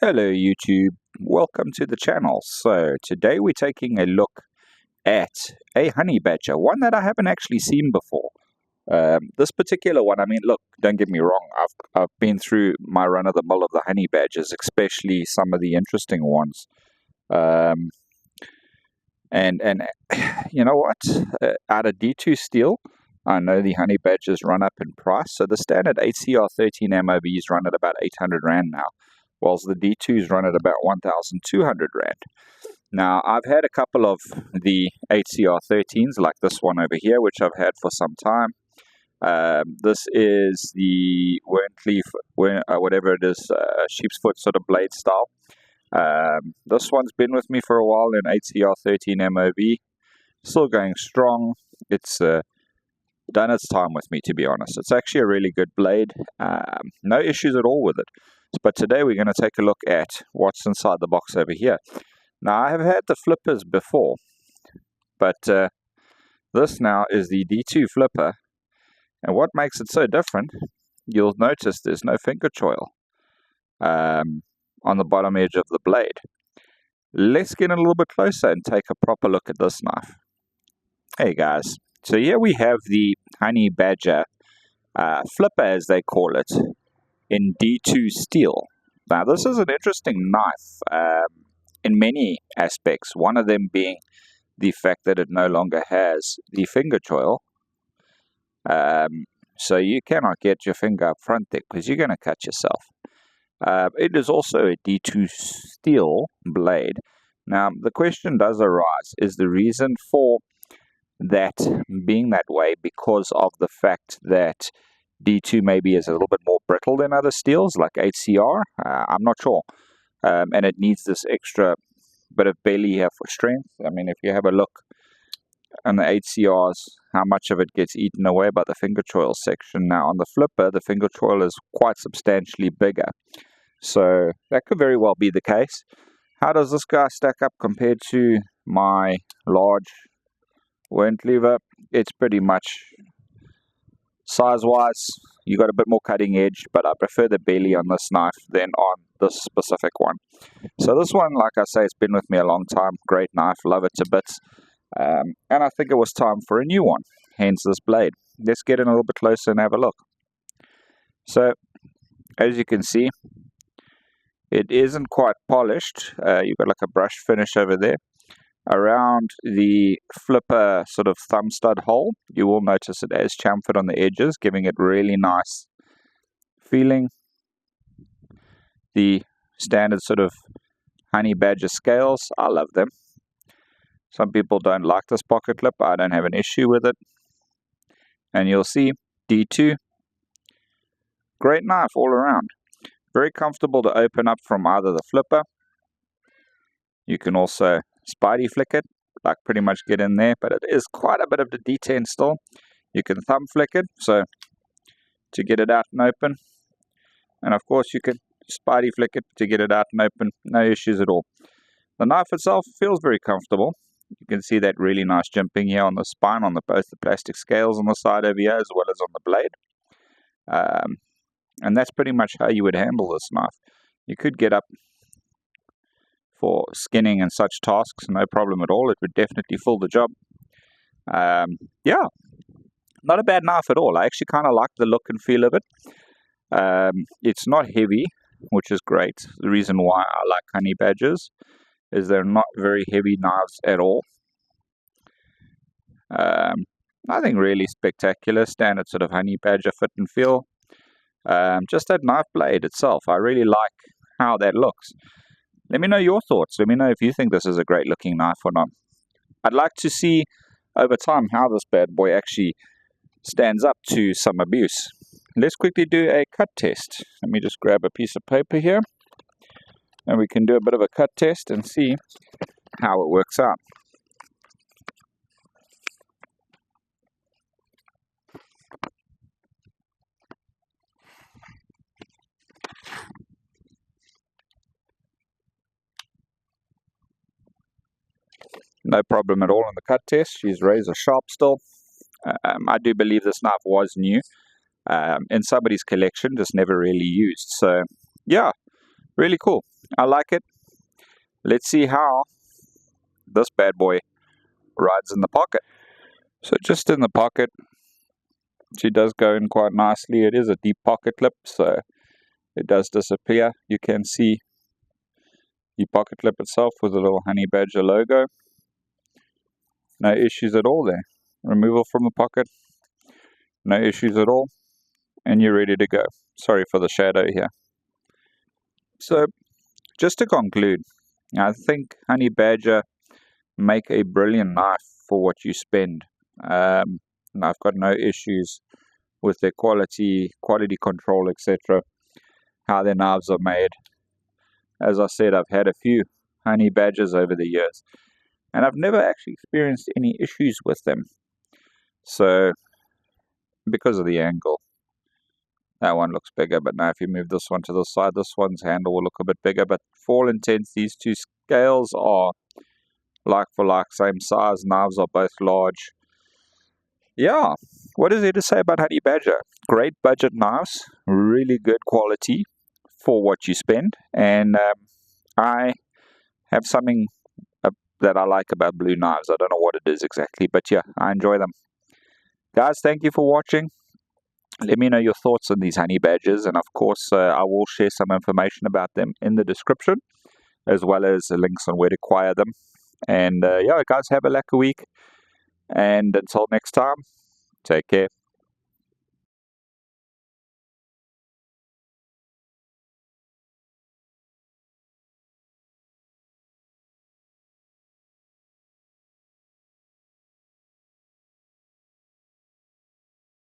Hello YouTube, welcome to the channel. So today we're taking a look at a honey badger, one that I haven't actually seen before. This particular one, I mean, look, don't get me wrong, I've been through my run-of-the-mill of the honey badgers, especially some of the interesting ones. And you know what, out of D2 steel, I know the honey badgers run up in price, so the standard HCR 13 MOBs run at about 800 Rand now, whilst the D2s run at about 1,200 Rand. Now, I've had a couple of the HCR 13s, like this one over here, which I've had for some time. This is the Wernleaf, whatever it is, sheep's foot sort of blade style. This one's been with me for a while in HCR 13 MOV. Still going strong. It's done its time with me, to be honest. It's actually a really good blade. No issues at all with it. But today we're going to take a look at what's inside the box over here. Now, I have had the flippers before, but this now is the D2 flipper. And what makes it so different, you'll notice there's no finger choil on the bottom edge of the blade. Let's get in a little bit closer and take a proper look at this knife. Hey guys, so here we have the honey badger flipper, as they call it, in D2 steel. Now, this is an interesting knife in many aspects, one of them being the fact that it no longer has the finger choil. So you cannot get your finger up front there because you're going to cut yourself. It is also a D2 steel blade. Now, the question does arise, is the reason for that being that way because of the fact that D2 maybe is a little bit more brittle than other steels like HCR? I'm not sure. And it needs this extra bit of belly here for strength. I mean, if you have a look on the HCRs, how much of it gets eaten away by the finger choil section. Now, on the flipper, the finger choil is quite substantially bigger. So that could very well be the case. How does this guy stack up compared to my large Wernleaf? It's pretty much size-wise, you got a bit more cutting edge, but I prefer the belly on this knife than on this specific one. So this one, like I say, it's been with me a long time. Great knife, love it to bits. And I think it was time for a new one, hence this blade. Let's get in a little bit closer and have a look. So, as you can see, it isn't quite polished. You've got like a brush finish over there. Around the flipper sort of thumb stud hole, you will notice it has chamfered on the edges, giving it really nice feeling. The standard sort of honey badger scales, I love them. Some people don't like this pocket clip. I don't have an issue with it. And you'll see D2, great knife all around. Very comfortable to open up from either the flipper. You can also spidey flick it, like pretty much get in there, but it is quite a bit of the D10 still. You can thumb flick it, so to get it out and open. And of course you can spidey flick it to get it out and open, no issues at all. The knife itself feels very comfortable. You can see that really nice jimping here on the spine, on both the plastic scales on the side over here, as well as on the blade. And that's pretty much how you would handle this knife. You could get up for skinning and such tasks, no problem at all. It would definitely fill the job. Yeah, not a bad knife at all. I actually kind of like the look and feel of it. It's not heavy, which is great. The reason why I like honey badgers is they're not very heavy knives at all. Nothing really spectacular, standard sort of honey badger fit and feel. Just that knife blade itself, I really like how that looks. Let me know your thoughts. Let me know if you think this is a great looking knife or not. I'd like to see over time how this bad boy actually stands up to some abuse. Let's quickly do a cut test. Let me just grab a piece of paper here, and we can do a bit of a cut test and see how it works out. No problem at all on the cut test. She's razor sharp still. I do believe this knife was new in somebody's collection, just never really used. So yeah, really cool. I like it. Let's see how this bad boy rides in the pocket. So just in the pocket, she does go in quite nicely. It is a deep pocket clip, so it does disappear. You can see the pocket clip itself with a little Honey Badger logo. No issues at all there. Removal from the pocket, no issues at all, and you're ready to go. Sorry for the shadow here. So just to conclude, I think Honey Badger make a brilliant knife for what you spend. And I've got no issues with their quality control, etc. How their knives are made. As I said, I've had a few Honey Badgers over the years, and I've never actually experienced any issues with them. So, because of the angle, that one looks bigger, but now if you move this one to the side, this one's handle will look a bit bigger, but for all intents, these two scales are like for like, same size. Knives are both large. Yeah, what is there to say about Honey Badger? Great budget knives, really good quality for what you spend, and I have something that I like about blue knives. I don't know what it is exactly, but yeah, I enjoy them. Guys, thank you for watching. Let me know your thoughts on these Honey Badgers, and of course, I will share some information about them in the description, as well as links on where to acquire them. And yeah, guys, have a lacquer week, and until next time, take care.